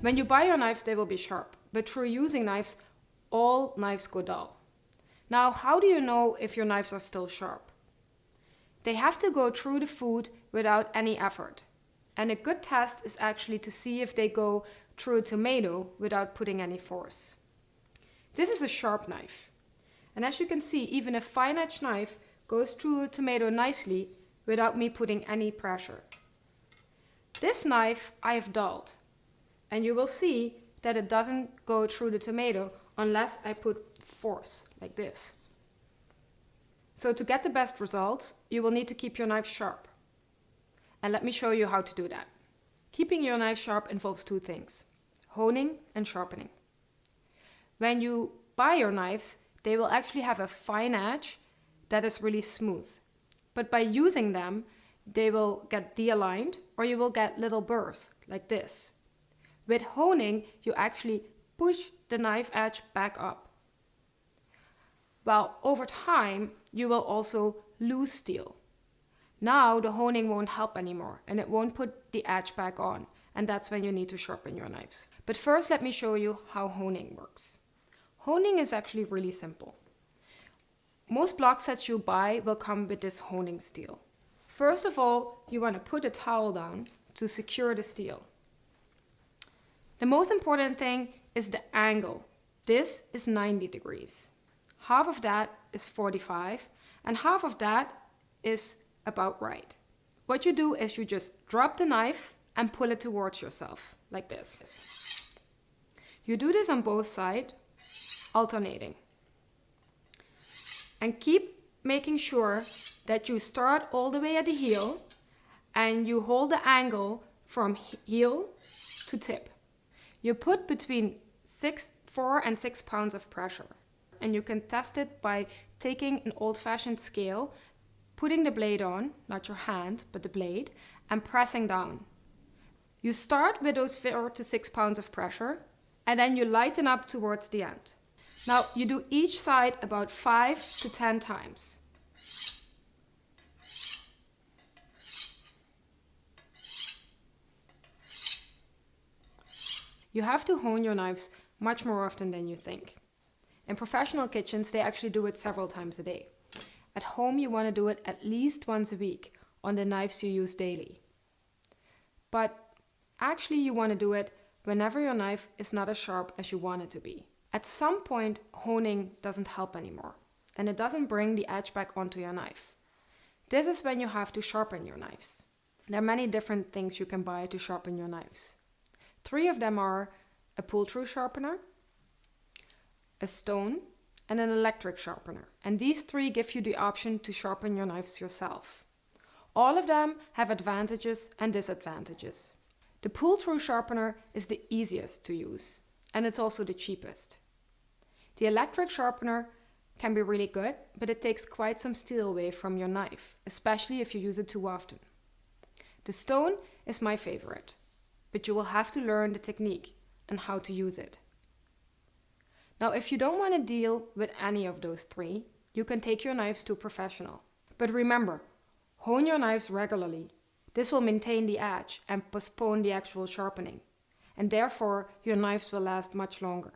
When you buy your knives, they will be sharp, but through using knives, all knives go dull. Now, how do you know if your knives are still sharp? They have to go through the food without any effort. And a good test is actually to see if they go through a tomato without putting any force. This is a sharp knife. And as you can see, even a fine-edged knife goes through a tomato nicely without me putting any pressure. This knife I have dulled. And you will see that it doesn't go through the tomato unless I put force, like this. So to get the best results, you will need to keep your knife sharp. And let me show you how to do that. Keeping your knife sharp involves two things: honing and sharpening. When you buy your knives, they will actually have a fine edge that is really smooth. But by using them, they will get de-aligned or you will get little burrs like this. With honing, you actually push the knife edge back up. Well, over time, you will also lose steel. Now the honing won't help anymore and it won't put the edge back on, and that's when you need to sharpen your knives. But first, let me show you how honing works. Honing is actually really simple. Most block sets you buy will come with this honing steel. First of all, you want to put a towel down to secure the steel. The most important thing is the angle. This is 90 degrees. Half of that is 45 and half of that is about right. What you do is you just drop the knife and pull it towards yourself, like this. You do this on both sides, alternating. And keep making sure that you start all the way at the heel and you hold the angle from heel to tip. You put between 4 and 6 pounds of pressure. And you can test it by taking an old-fashioned scale, putting the blade on, not your hand, but the blade, and pressing down. You start with those 4 to 6 pounds of pressure, and then you lighten up towards the end. Now, you do each side about 5 to 10 times. You have to hone your knives much more often than you think. In professional kitchens, they actually do it several times a day. At home, you want to do it at least once a week on the knives you use daily. But actually, you want to do it whenever your knife is not as sharp as you want it to be. At some point, honing doesn't help anymore, and it doesn't bring the edge back onto your knife. This is when you have to sharpen your knives. There are many different things you can buy to sharpen your knives. 3 of them are a pull-through sharpener, a stone, and an electric sharpener. And these 3 give you the option to sharpen your knives yourself. All of them have advantages and disadvantages. The pull-through sharpener is the easiest to use, and it's also the cheapest. The electric sharpener can be really good, but it takes quite some steel away from your knife, especially if you use it too often. The stone is my favorite, but you will have to learn the technique and how to use it. Now, if you don't want to deal with any of those 3, you can take your knives to a professional. But remember, hone your knives regularly. This will maintain the edge and postpone the actual sharpening, and therefore your knives will last much longer.